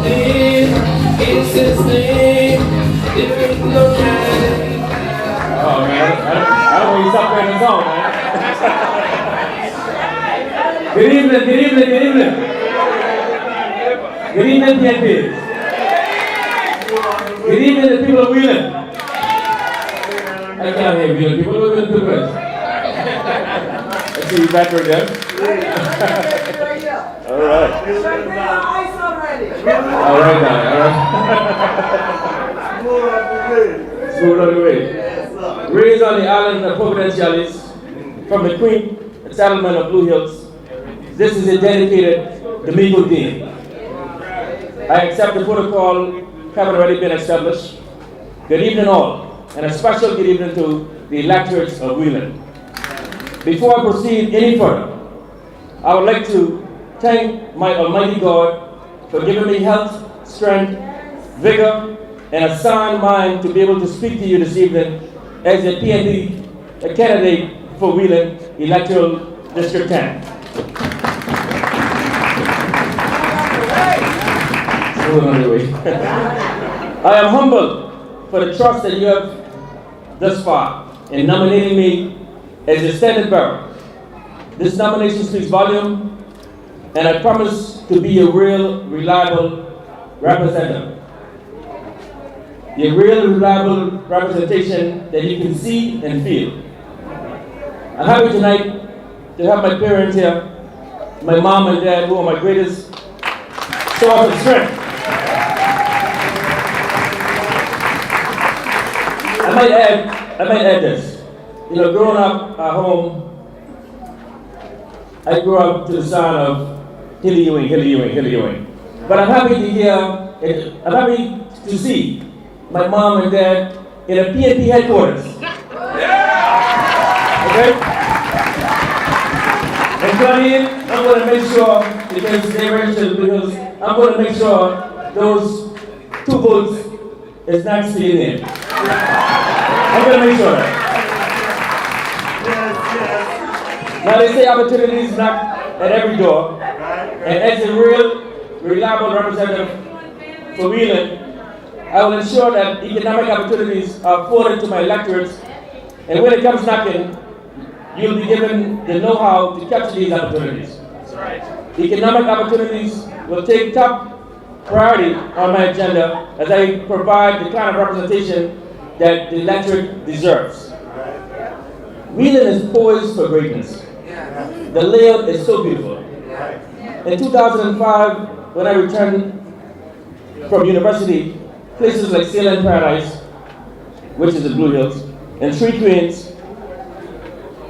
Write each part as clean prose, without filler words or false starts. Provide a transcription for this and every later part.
It's his name. There is no name. Oh man, I don't want you to stop playing the song, man. Good evening, good evening, good evening. Good evening, PNP. Good evening, the people of Wheeling. I can't hear Wheeling people. What are Wheeling people? I see you back right there. All right. All right now, all right. Smooth on the way. Raised on the island of Providenciales, from the Queen settlement of Blue Hills, this is a dedicated Domingo Day. I accept the protocol having already been established. Good evening all, and a special good evening to the electors of Wheeling. Before I proceed any further, I would like to thank my Almighty God for giving me health, strength, vigor, and a sound mind to be able to speak to you this evening as a PNP candidate for Wheeling Electoral District 10. I am humbled for the trust that you have thus far in nominating me as a standing bearer. This nomination speaks volume, and I promise to be a real, reliable representative. A real, reliable representation that you can see and feel. I'm happy tonight to have my parents here, my mom and dad, who are my greatest source of strength. I might add this. You know, growing up at home, I grew up to the sound of Hilly Ewing, Hilly Ewing, Hilly Ewing. But I'm happy to hear, I'm happy to see my mom and dad in a PNP headquarters. Okay? And Johnny, I'm going to make sure, because they registered, because I'm going to make sure those 2 votes is not sitting in. I'm going to make sure that. Now they say opportunities knock at every door, and as a real, reliable representative for Wheeling, I will ensure that economic opportunities are afforded to my electorates, and when it comes knocking, you'll be given the know-how to capture these opportunities. That's right. Economic opportunities will take top priority on my agenda as I provide the kind of representation that the electorate deserves. Wheeling is poised for greatness. The layout is so beautiful. In 2005, when I returned from university, places like Saline Paradise, which is in Blue Hills, and Three Queens,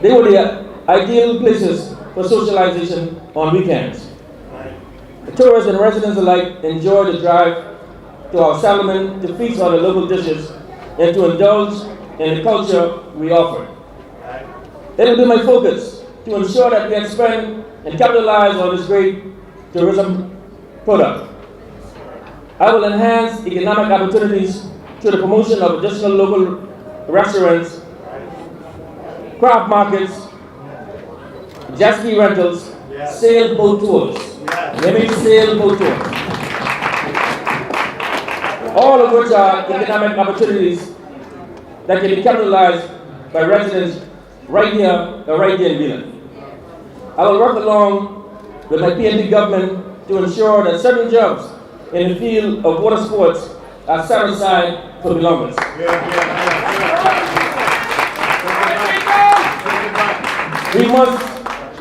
they were the ideal places for socialization on weekends. The tourists and residents alike enjoy the drive to our settlement to feast on the local dishes and to indulge in the culture we offer. It will be my focus to ensure that we expand and capitalize on this great tourism product. I will enhance economic opportunities through the promotion of additional local restaurants, craft markets, jet ski rentals, sailboat tours. Let me sailboat tours. All of which are economic opportunities that can be capitalized by residents right here or right there in Wheeling. I will work along with my PNP government to ensure that certain jobs in the field of water sports are set aside for belongers. We must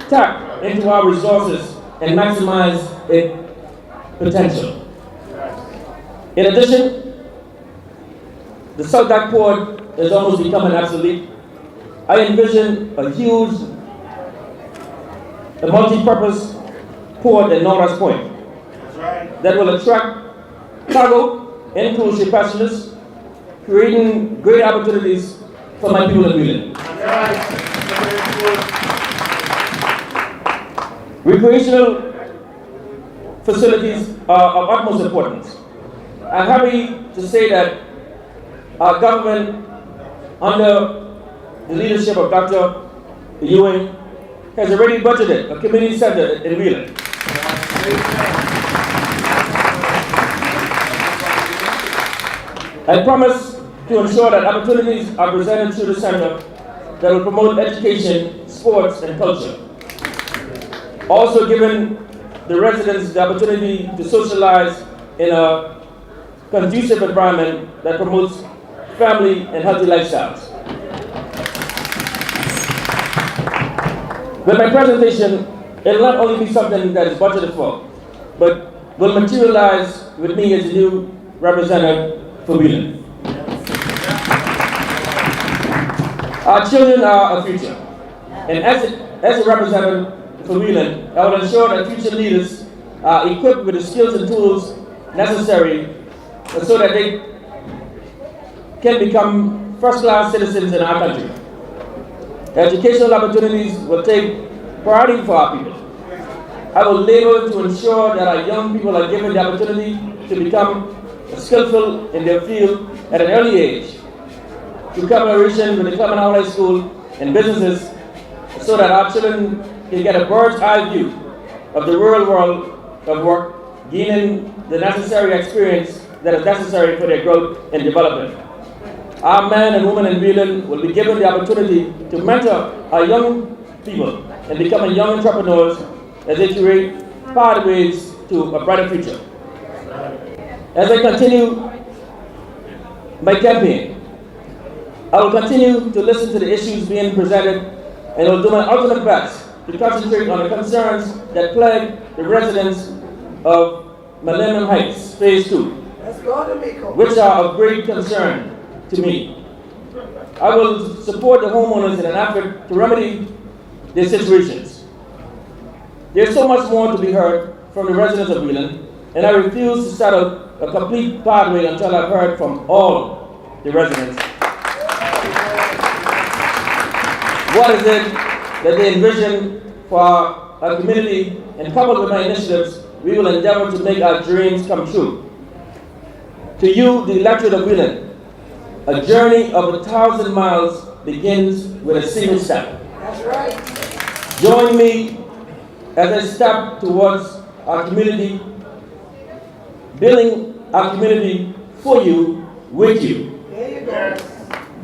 tap into our resources and maximize its potential. In addition, the South Dock Port is almost becoming obsolete. I envision a huge, multi-purpose port at Norris Point that will attract cargo and cruise ship passengers, creating great opportunities for my people in Wheeling. Recreational facilities are of utmost importance. I'm happy to say that our government, under the leadership of Dr. Ewing, has already budgeted a community center in Wheeling. I promise to ensure that opportunities are presented through the center that will promote education, sports, and culture. Also giving the residents the opportunity to socialize in a conducive environment that promotes family and healthy lifestyles. With my presentation, it will not only be something that is budgeted for, but will materialize with me as the new representative for Wheeling. Our children are our future, and as a representative for Wheeling, I will ensure that future leaders are equipped with the skills and tools necessary so that they can become first-class citizens in our country. Educational opportunities will take priority for our people. I will labor to ensure that our young people are given the opportunity to become skillful in their field at an early age, through collaboration with the Clement High School and businesses, so that our children can get a bird's eye view of the real world of work, gaining the necessary experience that is necessary for their growth and development. Our men and women in Wheeling will be given the opportunity to mentor our young people and become young entrepreneurs as they create pathways to a brighter future. As I continue my campaign, I will continue to listen to the issues being presented and will do my ultimate best to concentrate on the concerns that plague the residents of Millennium Heights, Phase 2, which are of great concern to me. I will support the homeowners in an effort to remedy their situations. There's so much more to be heard from the residents of Wheeling, and I refuse to set up a complete pathway until I've heard from all the residents. What is it that they envision for our community, and coupled with my initiatives, we will endeavor to make our dreams come true. To you, the electorate of Wheeling, a journey of 1,000 miles begins with a single step. That's right. Join me as I step towards our community, building our community for you, with you. There you go.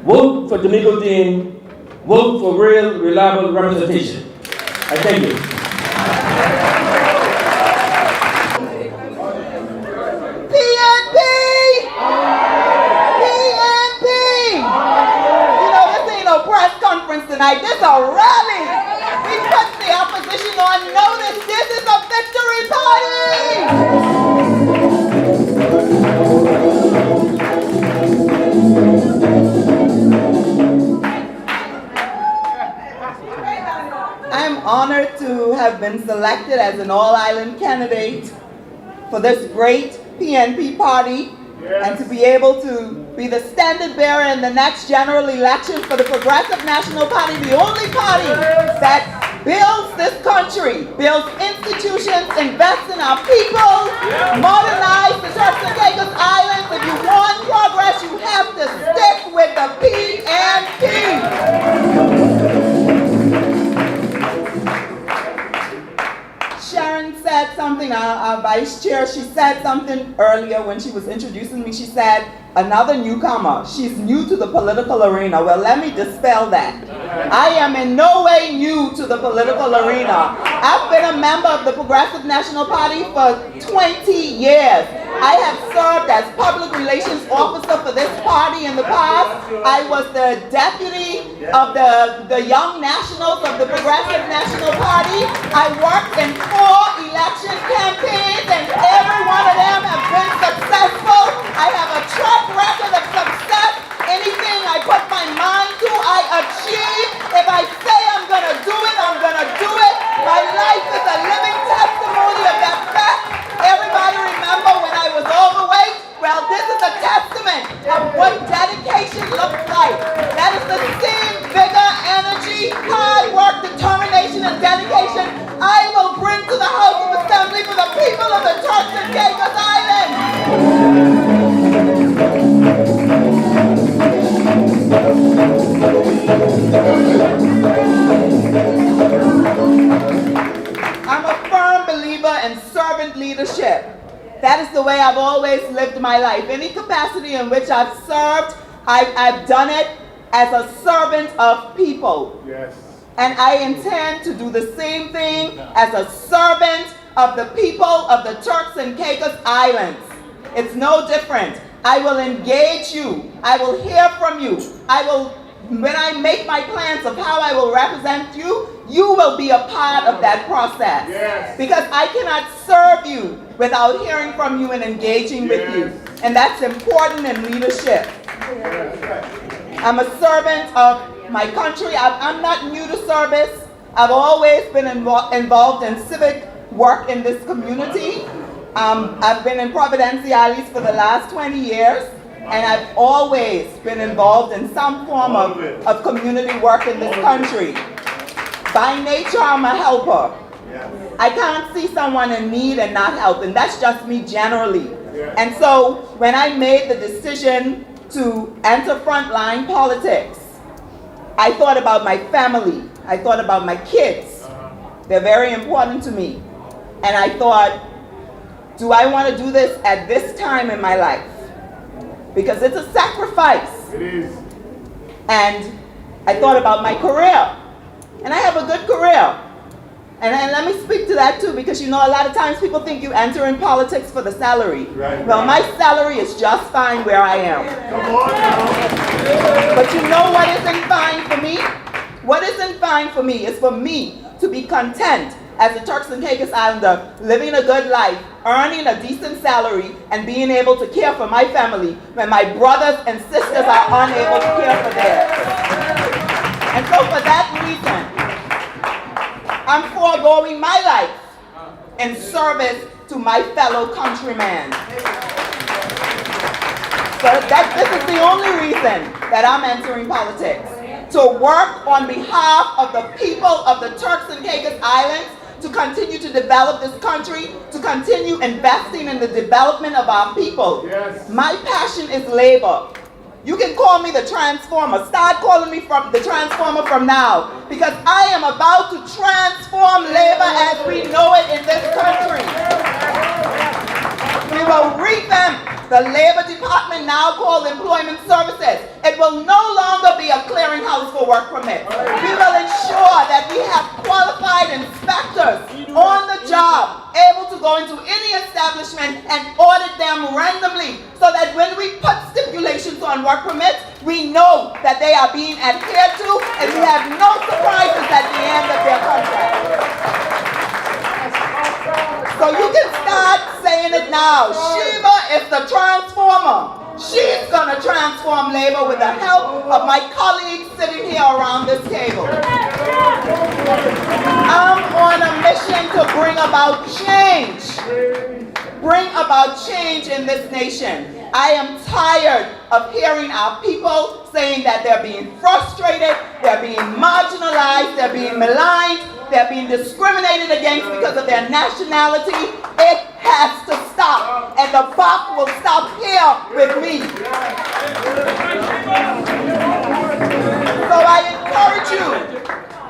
Vote for Domingo Dean. Vote for real, reliable representation. I thank you. PNP! PNP! You know, this ain't no press conference tonight. This is a rally. We put the opposition on notice. This is a victory party! I'm honored to have been selected as an all-island candidate for this great PNP party, and to be able to be the standard bearer in the next general election for the Progressive National Party, the only party that builds this country, builds institutions, invests in our people, modernize the Turks and Caicos Islands. If you want progress, you have to stick with the PNP. Sharon said something, our vice chair, she said something earlier when she was introducing me. She said, another newcomer. She's new to the political arena. Well, let me dispel that. I am in no way new to the political arena. I've been a member of the Progressive National Party for 20 years. I have served as public relations officer for this party in the past. I was the deputy of the Young Nationals of the Progressive National Party. I worked in 4 election campaigns, and every one of them have been successful. I have a track record of success. Anything I put my mind to, I achieve. If I say I'm gonna do it, I'm gonna do it. My life is a living testimony of that fact. Everybody remember when I was overweight? Well, this is a testament of what dedication looks like. That is the same vigor, energy, hard work, determination, and dedication I will bring to the House of Assembly for the people of the Turks and Caicos That is the way I've always lived my life. Any capacity in which I've served, I've done it as a servant of people. Yes. And I intend to do the same thing as a servant of the people of the Turks and Caicos Islands. It's no different. I will engage you. I will hear from you. When I make my plans of how I will represent you, you will be a part of that process. Yes. Because I cannot serve you without hearing from you and engaging with you. And that's important in leadership. I'm a servant of my country. I'm not new to service. I've always been involved in civic work in this community. I've been in Providenciales for the last 20 years, and I've always been involved in some form of community work in this country. By nature, I'm a helper. I can't see someone in need and not help, and that's just me generally. And so when I made the decision to enter frontline politics, I thought about my family. I thought about my kids. They're very important to me. And I thought, do I want to do this at this time in my life? Because it's a sacrifice. It is. And I thought about my career. And I have a good career. And let me speak to that too, because you know, a lot of times people think you enter in politics for the salary. Right. Well, my salary is just fine where I am. Come on now. But you know what isn't fine for me? What isn't fine for me is for me to be content as a Turks and Caicos Islander, living a good life, earning a decent salary, and being able to care for my family when my brothers and sisters are unable to care for theirs. And so for that reason, I'm foregoing my life in service to my fellow countrymen. So this is the only reason that I'm entering politics. To work on behalf of the people of the Turks and Caicos Islands, to continue to develop this country, to continue investing in the development of our people. Yes. My passion is labor. You can call me the transformer. Start calling me from the transformer from now, because I am about to transform labor as we know it in this country. We will revamp the labor department, now called Employment Services. It will no longer be a clearinghouse for work permits. We will ensure that we have qualified inspectors on the job, able to go into any establishment and audit them randomly, so that when we put stipulations on work permits, we know that they are being adhered to, and we have no surprises at the end of their contract. So you can start saying it now. Sheba is the transformer. She's going to transform labor with the help of my colleagues sitting here around this table. I'm on a mission to bring about change. Bring about change in this nation. I am tired of hearing our people saying that they're being frustrated, they're being marginalized, they're being maligned, they're being discriminated against because of their nationality. It has to stop, and the buck will stop here with me. So I encourage you,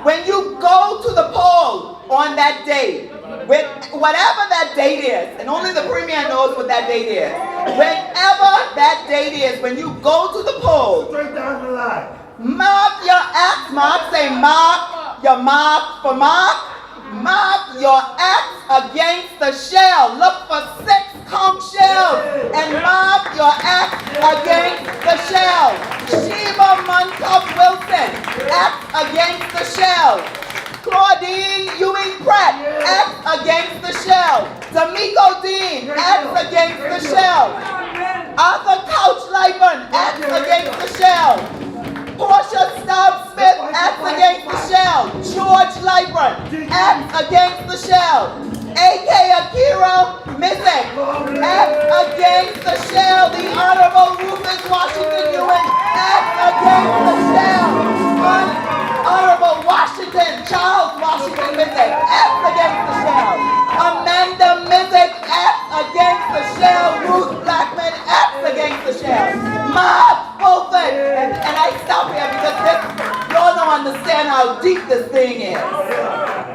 when you go to the poll on that day, with whatever that date is, and only the Premier knows what that date is, whenever that date is, when you go to the poll, Straight down the line. mark your X, say mark your mark for mark. Mark your X against the shell. Look for 6 conch shells and mark your X against the shell. Sheba Montauk Wilson, X against the shell. Claudine Ewing Pratt, X against the shell. D'Amico Dean, X against the shell. Arthur Couch Lyburn, X against the shell. Portia Stubbs Smith, X against the shell. George Lyburn, X against the shell. A.K. Akira Missick, X against the shell. The Honorable Rufus Washington Ewing, X against the shell. Honorable Washington, Charles Washington Missick, X against the shell. Amanda Missick, X against the shell. Ruth Blackman, X against the shell. Mark Fulford, and I stop here because y'all don't understand how deep this thing is.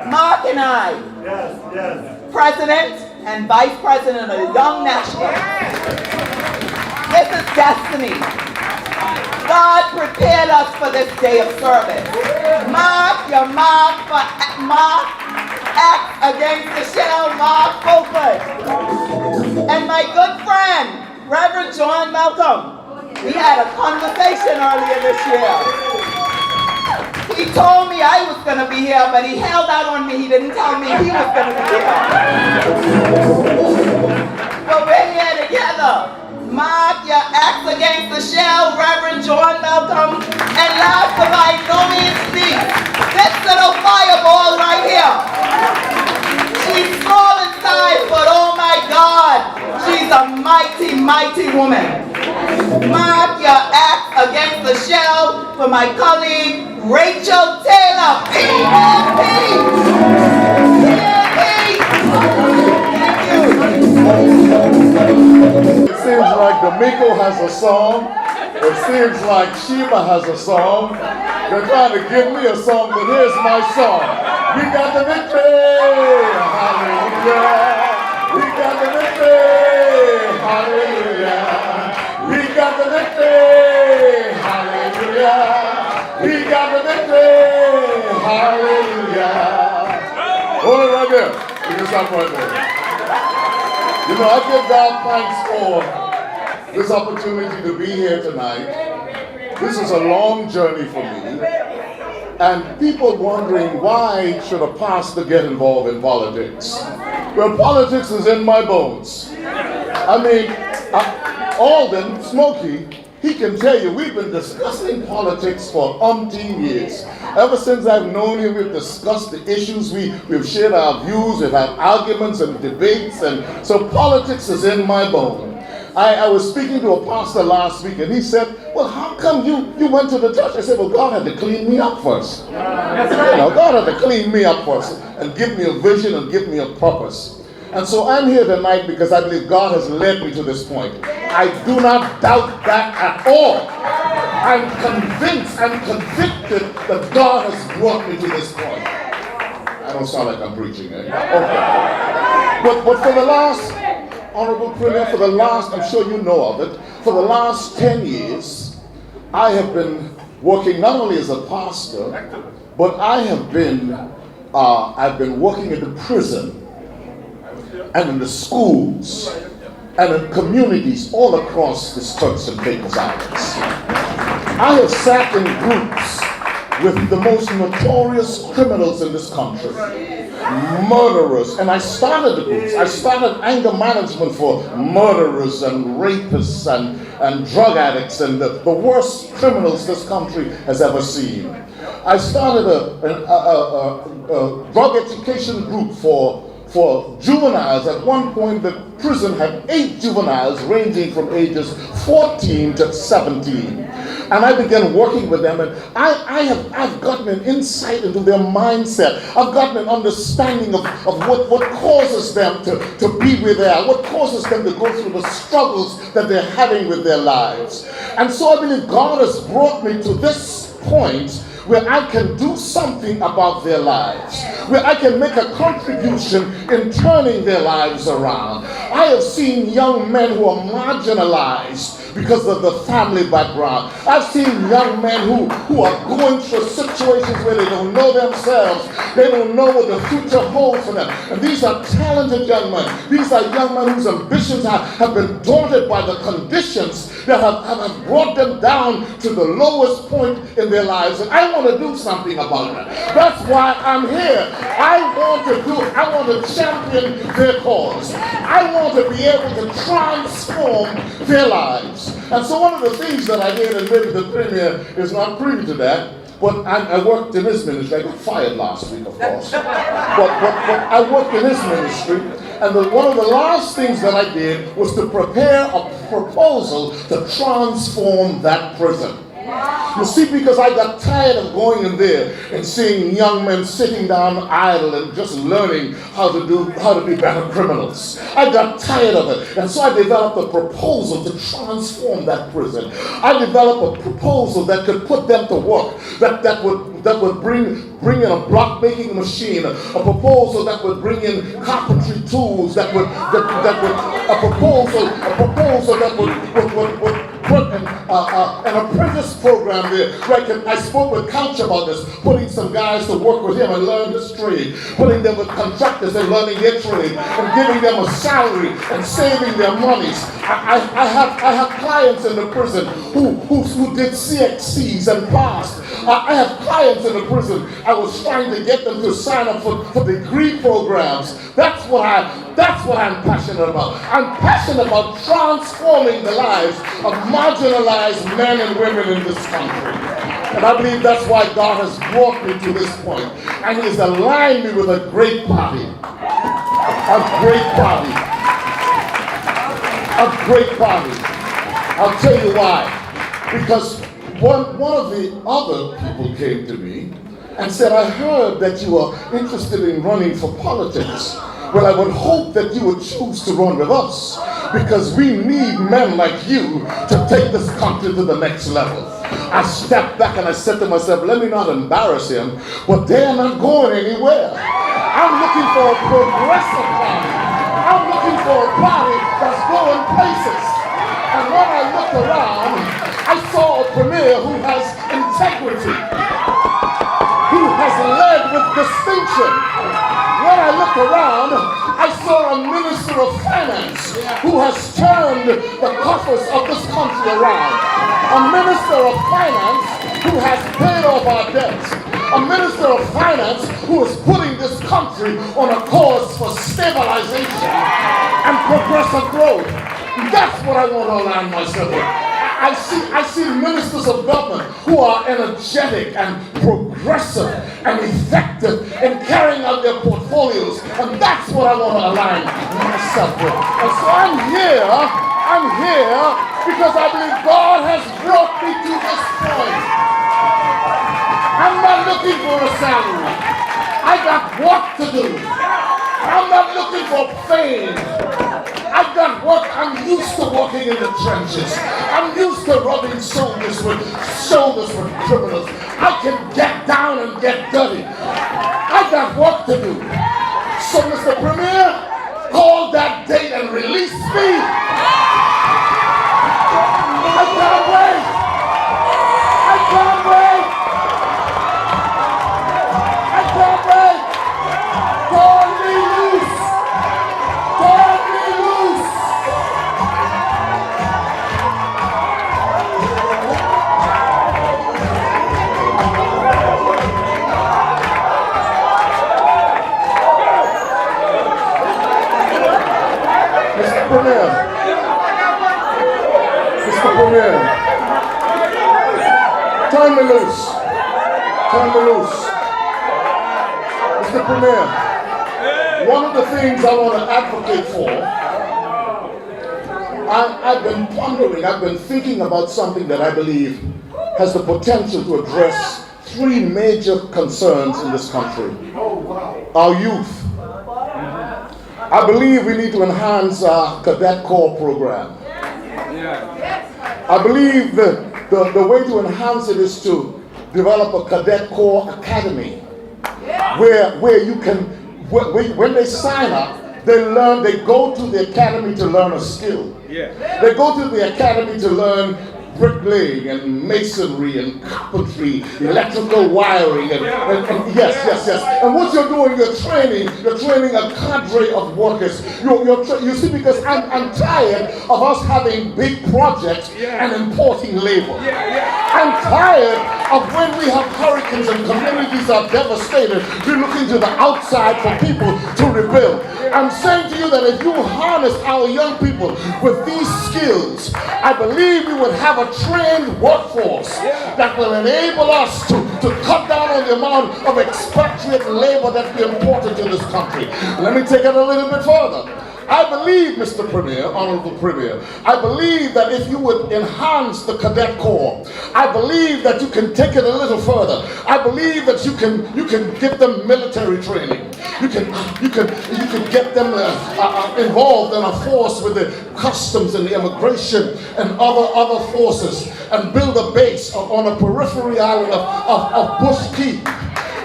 Mark and I, Yes. President and vice president of the Young Nationals. This is destiny. God prepared us for this day of service. Mark your mark for Mark X against the shell, Mark Fulford. And my good friend, Reverend John Malcolm. We had a conversation earlier this year. He told me I was going to be here, but he held out on me. He didn't tell me he was going to be here. But we're here together. Mark your X against the shell, Reverend John Malcolm. And last but by no means least, this little fireball right here. She's small in size, but oh my God, she's a mighty, mighty woman. Mark your X against the shell for my colleague, Rachel Taylor, PNP. It seems like D'Amico has a song. It seems like Sheba has a song. They're trying to give me a song, but here's my song. We got the victory! Hallelujah! We got the victory! Hallelujah! We got the victory! Hallelujah! We got the victory! Hallelujah! Hold it right there. You can stop right there. You know, I give God thanks for this opportunity to be here tonight. This is a long journey for me. And people wondering, why should a pastor get involved in politics? Well, politics is in my bones. I mean, Alden, Smokey, he can tell you, we've been discussing politics for umpteen years. Ever since I've known him, we've discussed the issues, we've shared our views, we've had arguments and debates, and so politics is in my bone. I was speaking to a pastor last week, and he said, well, how come you went to the church? I said, well, God had to clean me up first. You know, God had to clean me up first and give me a vision and give me a purpose. And so I'm here tonight because I believe God has led me to this point. I do not doubt that at all. I'm convinced and convicted that God has brought me to this point. I don't sound like I'm preaching, eh? Okay. But for the last, Honorable Premier, for the last, I'm sure you know of it, for the last 10 years, I have been working not only as a pastor, but I've been working in the prison and in the schools and in communities all across the Turks and Caicos Islands. I have sat in groups with the most notorious criminals in this country, murderers, and I started the groups. I started anger management for murderers and rapists and drug addicts and the worst criminals this country has ever seen. I started a drug education group for juveniles. At one point, the prison had 8 juveniles ranging from ages 14 to 17. And I began working with them, and I've gotten an insight into their mindset. I've gotten an understanding of what causes them to be where they are, what causes them to go through the struggles that they're having with their lives. And so I believe God has brought me to this point where I can do something about their lives, where I can make a contribution in turning their lives around. I have seen young men who are marginalized because of the family background. I've seen young men who are going through situations where they don't know themselves. They don't know what the future holds for them. And these are talented young men. These are young men whose ambitions have been daunted by the conditions that have brought them down to the lowest point in their lives. And I want to do something about that. That's why I'm here. I want to champion their cause. I want to be able to transform their lives. And so one of the things that I did, and maybe the Premier is not privy to that, but I worked in his ministry. I got fired last week, of course. But I worked in his ministry, and one of the last things that I did was to prepare a proposal to transform that prison. You see, because I got tired of going in there and seeing young men sitting down idle and just learning how to be better criminals. I got tired of it, and so I developed a proposal to transform that prison. I developed a proposal that could put them to work, that bring in a block making machine, a proposal that would bring in carpentry tools, a proposal that would put an apprentice program there. Right? I spoke with Couch about this, putting some guys to work with him and learn his trade, putting them with contractors and learning their trade, and giving them a salary and saving their monies. I have clients in the prison who did CXCs and passed. I have clients in the prison. I was trying to get them to sign up for degree programs. That's what I'm passionate about. I'm passionate about transforming the lives of marginalized men and women in this country. And I believe that's why God has brought me to this point. And He's aligned me with a great party. A great party. A great party. I'll tell you why. Because one of the other people came to me and said, I heard that you are interested in running for politics. Well, I would hope that you would choose to run with us, because we need men like you to take this country to the next level. I stepped back and I said to myself, let me not embarrass him, but they're not going anywhere. I'm looking for a progressive party. I'm looking for a party that's going places. And when I looked around, I saw a premier who has integrity, who has led with distinction. When I looked around, I saw a minister of finance who has turned the coffers of this country around. A minister of finance who has paid off our debts. A minister of finance who is putting this country on a course for stabilization and progressive growth. That's what I want to align myself with. I see ministers of government who are energetic and progressive and effective in carrying out their portfolios, and that's what I want to align myself with. And so I'm here because I believe God has brought me to this point. I'm not looking for a salary. I got work to do. I'm not looking for fame. I got work. I'm used to working in the trenches. I'm used to rubbing shoulders with criminals. I can get down and get dirty. I got work to do. So, Mr. Premier, call that date and release me. I can't wait. I can't wait. I can't wait. Turn me loose. Turn me loose. Mr. Premier. Mr. Premier. Turn me loose. Turn me loose. Mr. Premier, one of the things I want to advocate for, I've been pondering, I've been thinking about something that I believe has the potential to address three major concerns in this country. Our youth. I believe we need to enhance our cadet corps program. I believe the way to enhance it is to develop a cadet corps academy where you can, when they sign up, they go to the academy to learn a skill. They go to the academy to learn bricklaying and masonry and carpentry, electrical wiring, and yes. And what you're doing, you're training a cadre of workers. You see, because I'm tired of us having big projects and importing labor. I'm tired of when we have hurricanes and communities are devastated, we're looking to the outside for people to rebuild. I'm saying to you that if you harness our young people with these skills, I believe we would have a trained workforce that will enable us to cut down on the amount of expatriate labor that we imported to this country. Let me take it a little bit further. I believe, Mr. Premier, Honorable Premier, I believe that if you would enhance the Cadet Corps, I believe that you can take it a little further. I believe that you can give them military training. You can get them involved in a force with the customs and the immigration and other forces, and build a base on a periphery island of Bush Key.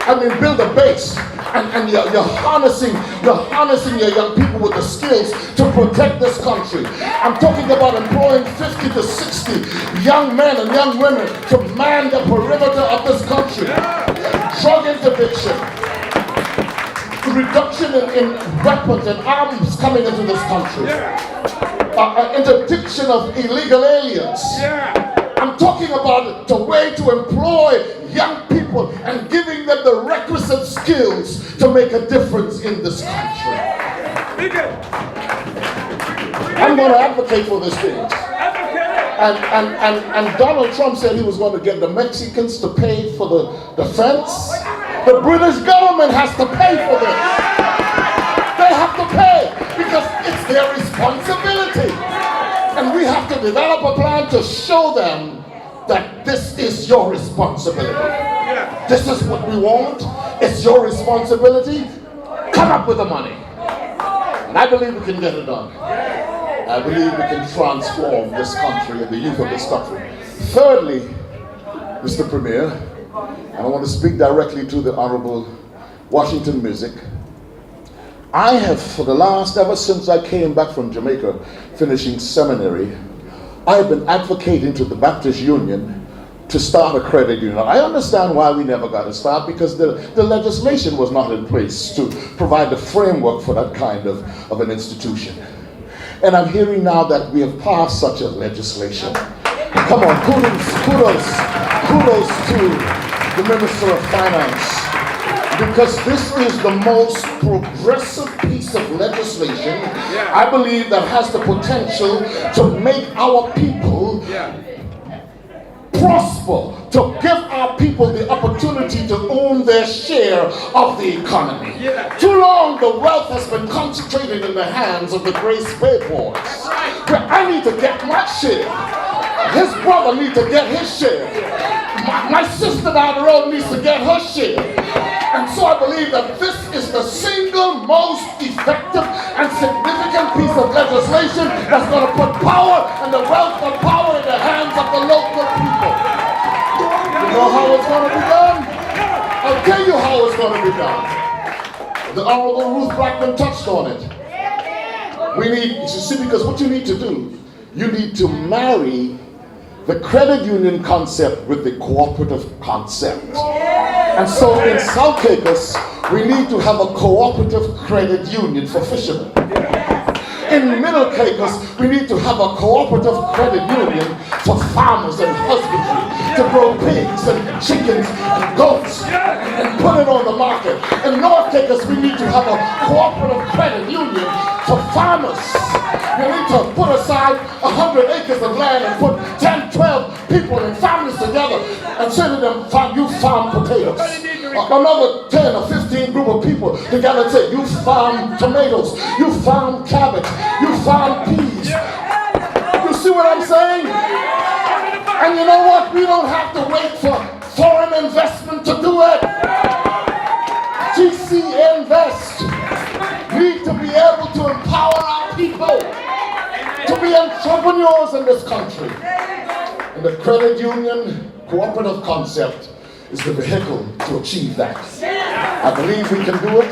I mean, build a base, and you're harnessing your young people with the skills to protect this country. I'm talking about employing 50 to 60 young men and young women to man the perimeter of this country. Drug interdiction, reduction in weapons and arms coming into this country, interdiction of illegal aliens. I'm talking about the way to employ young people and giving them the requisite skills to make a difference in this country. I'm going to advocate for these things. And Donald Trump said he was going to get the Mexicans to pay for the defense. The British government has to pay for this. They have to pay because it's their responsibility. And we have to develop a plan to show them that this is your responsibility. This is what we want. It's your responsibility. Come up with the money. And I believe we can get it done. I believe we can transform this country and the youth of this country. Thirdly, Mr. Premier, and I want to speak directly to the Honorable Washington Music. I have, ever since I came back from Jamaica, finishing seminary, I have been advocating to the Baptist Union to start a credit union. I understand why we never got to start, because the legislation was not in place to provide the framework for that kind of an institution. And I'm hearing now that we have passed such a legislation. Come on, kudos to the Minister of Finance, because this is the most progressive piece of legislation, I believe, that has the potential to make our people prosper, to give our people the opportunity to own their share of the economy. Too long the wealth has been concentrated in the hands of the gray spade boys. But I need to get my share. His brother needs to get his share. My sister down the road needs to get her share. And so I believe that this is the single most effective and significant piece of legislation that's going to put power and the wealth of power in the hands of the local people. You know how it's going to be done? I'll tell you how it's going to be done. The Honorable Ruth Blackman touched on it. We need, you see, because what you need to do, you need to marry the credit union concept with the cooperative concept. And so in South Caicos, we need to have a cooperative credit union for fishermen. In Middle Caicos, we need to have a cooperative credit union for farmers and husbandry to grow pigs and chickens and goats and put it on the market. In North Caicos, we need to have a cooperative credit union for farmers. You need to put aside 100 acres of land and put 10, 12 people and families together and say to them, you farm potatoes. Another 10 or 15 group of people together and say, you farm tomatoes, you farm cabbage, you farm peas. You see what I'm saying? And you know what? We don't have to wait for foreign investment to do it. GC Invest need to be able to empower our people to be entrepreneurs in this country. And the credit union cooperative concept is the vehicle to achieve that. I believe we can do it.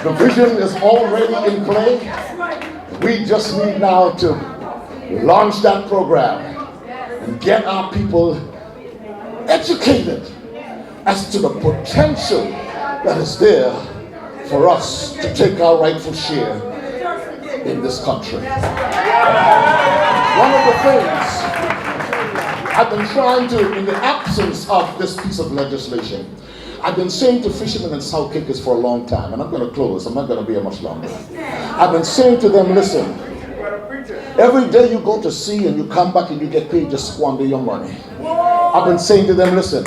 The vision is already in play. We just need now to launch that program and get our people educated as to the potential that is there for us to take our rightful share in this country. One of the things I've been trying to, in the absence of this piece of legislation, I've been saying to fishermen in South Caicos for a long time, and I'm going to close, I'm not going to be here much longer. I've been saying to them, listen, every day you go to sea and you come back and you get paid, just squander your money. I've been saying to them, listen,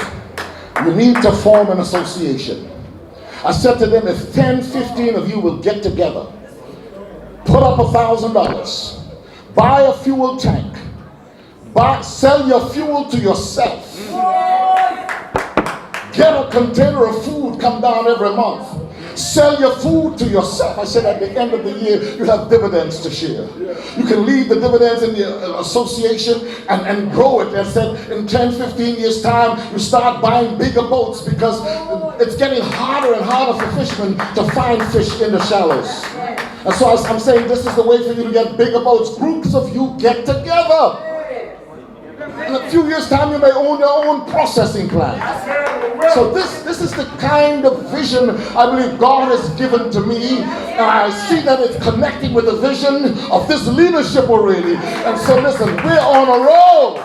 you need to form an association. I said to them, if 10, 15 of you will get together put up $1,000, buy a fuel tank, sell your fuel to yourself, get a container of food, come down every month, sell your food to yourself. I said at the end of the year, you have dividends to share. You can leave the dividends in the association and grow it. And said in 10, 15 years time, you start buying bigger boats because it's getting harder and harder for fishermen to find fish in the shallows. And so I'm saying this is the way for you to get bigger boats. Groups of you get together. In a few years' time, you may own your own processing plant. So this is the kind of vision I believe God has given to me. And I see that it's connecting with the vision of this leadership already. And so listen, we're on a roll.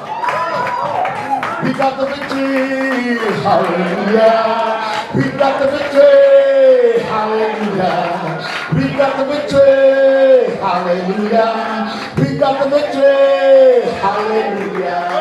We got the victory. Hallelujah. We got the victory. Hallelujah. We got the victory. Hallelujah. We got the victory. Hallelujah.